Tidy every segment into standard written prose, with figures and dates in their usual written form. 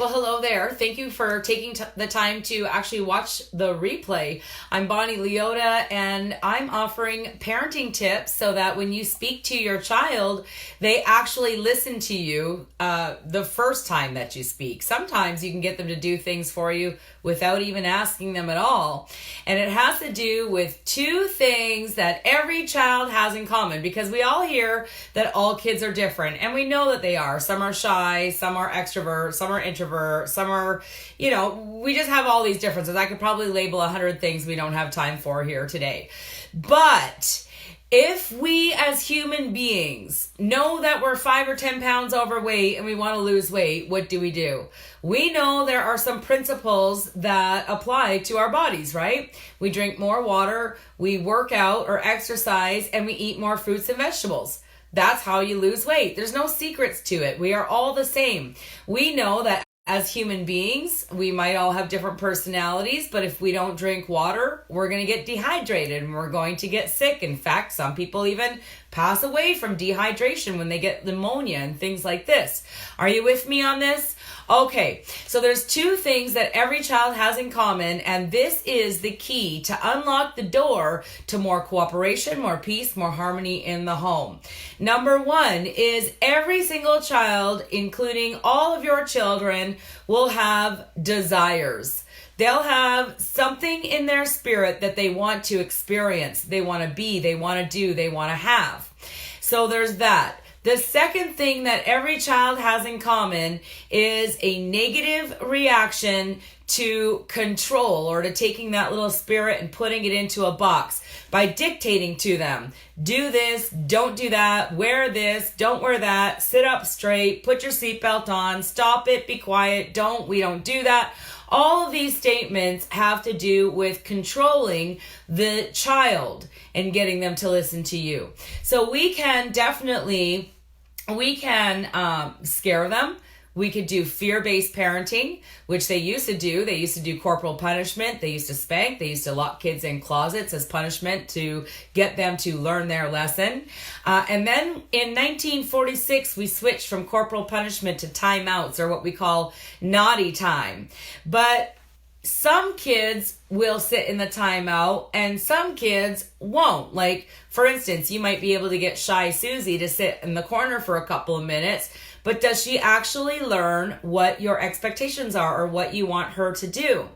Well, hello there. Thank you for taking the time to actually watch the replay. I'm Bonnie Leota, and I'm offering parenting tips so that when you speak to your child, they actually listen to you the first time that you speak. Sometimes you can get them to do things for you without even asking them at all. And it has to do with two things that every child has in common, because we all hear that all kids are different, and we know that they are. Some are shy, some are extrovert, some are introvert, some are, we just have all these differences. I could probably label 100 things we don't have time for here today. But if we as human beings know that we're 5 or 10 pounds overweight and we want to lose weight, what do? We know there are some principles that apply to our bodies, right? We drink more water, we work out or exercise, and we eat more fruits and vegetables. That's how you lose weight. There's no secrets to it. We are all the same. We know that as human beings, we might all have different personalities, but if we don't drink water, we're going to get dehydrated and we're going to get sick. In fact, some people even pass away from dehydration when they get pneumonia and things like this. Are you with me on this? Okay, so there's two things that every child has in common, and this is the key to unlock the door to more cooperation, more peace, more harmony in the home. Number one is every single child, including all of your children, will have desires. They'll have something in their spirit that they want to experience, they want to be, they want to do, they want to have. So there's that. The second thing that every child has in common is a negative reaction to control, or to taking that little spirit and putting it into a box by dictating to them. Do this, don't do that, wear this, don't wear that, sit up straight, put your seatbelt on, stop it, be quiet, we don't do that. All of these statements have to do with controlling the child and getting them to listen to you. So we can scare them. We could do fear-based parenting, which they used to do. They used to do corporal punishment. They used to spank. They used to lock kids in closets as punishment to get them to learn their lesson. And then in 1946, we switched from corporal punishment to timeouts, or what we call naughty time. But some kids will sit in the timeout and some kids won't. Like, for instance, you might be able to get shy Susie to sit in the corner for a couple of minutes, but does she actually learn what your expectations are or what you want her to do?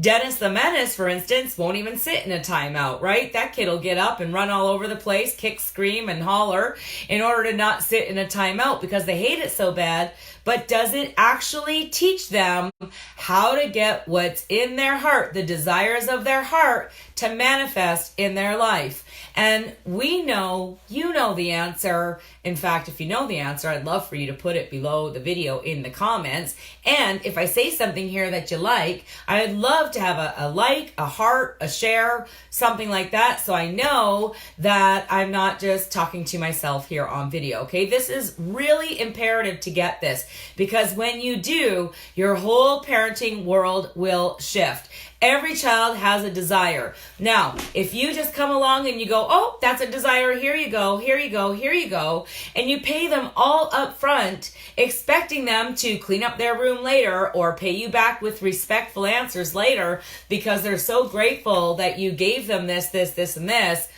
Dennis the Menace, for instance, won't even sit in a timeout, right? That kid will get up and run all over the place, kick, scream, and holler in order to not sit in a timeout because they hate it so bad. But does it actually teach them how to get what's in their heart, the desires of their heart, to manifest in their life? And we know, you know the answer. In fact, if you know the answer, I'd love for you to put it below the video in the comments. And if I say something here that you like, I'd love to have a like, a heart, a share, something like that, so I know that I'm not just talking to myself here on video, okay? This is really imperative to get this, because when you do, your whole parenting world will shift. Every child has a desire. Now, if you just come along and you go, oh, that's a desire, here you go, here you go, here you go, and you pay them all up front, expecting them to clean up their room later or pay you back with respectful answers later because they're so grateful that you gave them this, and this,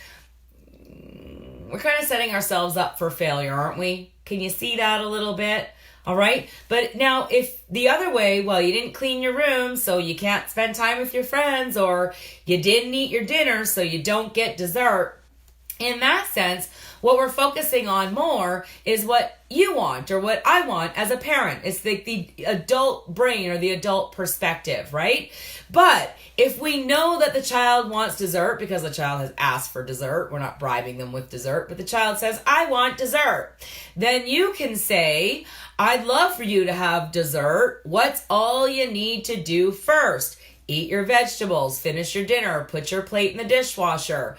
we're kind of setting ourselves up for failure, aren't we? Can you see that a little bit? All right. But now if the other way, well, you didn't clean your room, so you can't spend time with your friends, or you didn't eat your dinner, so you don't get dessert. In that sense, what we're focusing on more is what you want or what I want as a parent. It's the adult brain or the adult perspective, right? But if we know that the child wants dessert because the child has asked for dessert, we're not bribing them with dessert, but the child says, I want dessert, then you can say, I'd love for you to have dessert. What's all you need to do first? Eat your vegetables, finish your dinner, put your plate in the dishwasher,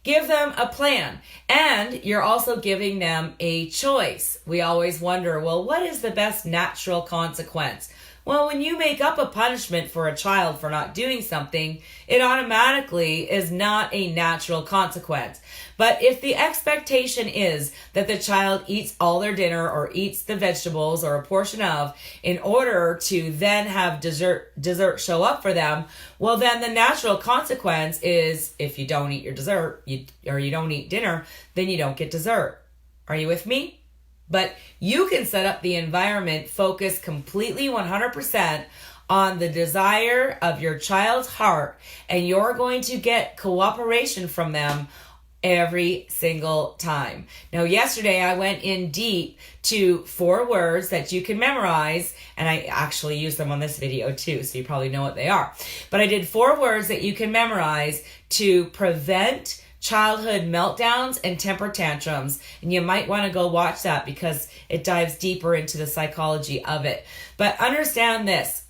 Give them a plan. And you're also giving them a choice. We always wonder, well, what is the best natural consequence? Well, when you make up a punishment for a child for not doing something, it automatically is not a natural consequence. But if the expectation is that the child eats all their dinner or eats the vegetables or a portion of in order to then have dessert show up for them, well, then the natural consequence is if you don't eat your dessert or you don't eat dinner, then you don't get dessert. Are you with me? But you can set up the environment focused completely 100% on the desire of your child's heart, and you're going to get cooperation from them every single time. Now, yesterday I went in deep to 4 words that you can memorize, and I actually used them on this video too, so you probably know what they are. But I did 4 words that you can memorize to prevent childhood meltdowns and temper tantrums. And you might want to go watch that because it dives deeper into the psychology of it. But understand this.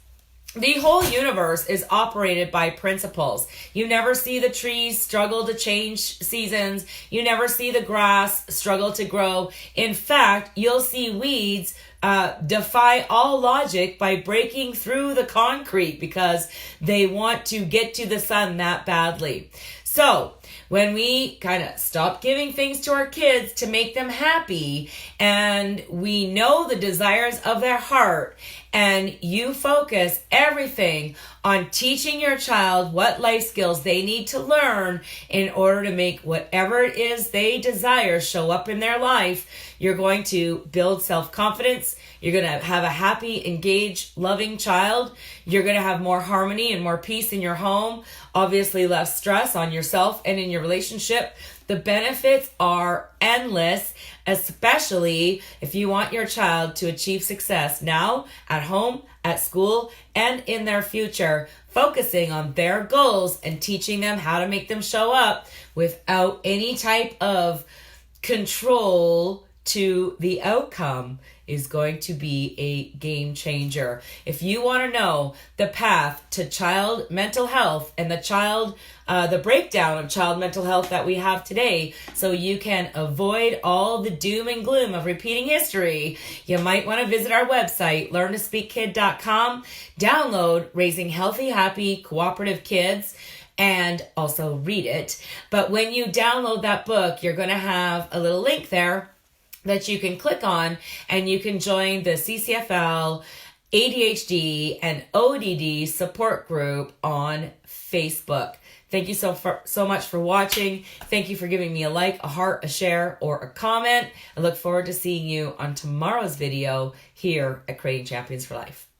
The whole universe is operated by principles. You never see the trees struggle to change seasons. You never see the grass struggle to grow. In fact, you'll see weeds defy all logic by breaking through the concrete because they want to get to the sun that badly. So when we kind of stop giving things to our kids to make them happy, and we know the desires of their heart, and you focus everything on teaching your child what life skills they need to learn in order to make whatever it is they desire show up in their life, you're going to build self-confidence. You're going to have a happy, engaged, loving child. You're going to have more harmony and more peace in your home. Obviously, less stress on yourself and in your relationship. The benefits are endless, especially if you want your child to achieve success now, at home, at school, and in their future, focusing on their goals and teaching them how to make them show up without any type of control to the outcome is going to be a game changer. If you want to know the path to child mental health and the breakdown of child mental health that we have today, so you can avoid all the doom and gloom of repeating history, you might want to visit our website, learntospeakkid.com, download Raising Healthy, Happy, Cooperative Kids, and also read it. But when you download that book, you're going to have a little link there that you can click on, and you can join the CCFL, ADHD, and ODD support group on Facebook. Thank you so much for watching. Thank you for giving me a like, a heart, a share, or a comment. I look forward to seeing you on tomorrow's video here at Creating Champions for Life.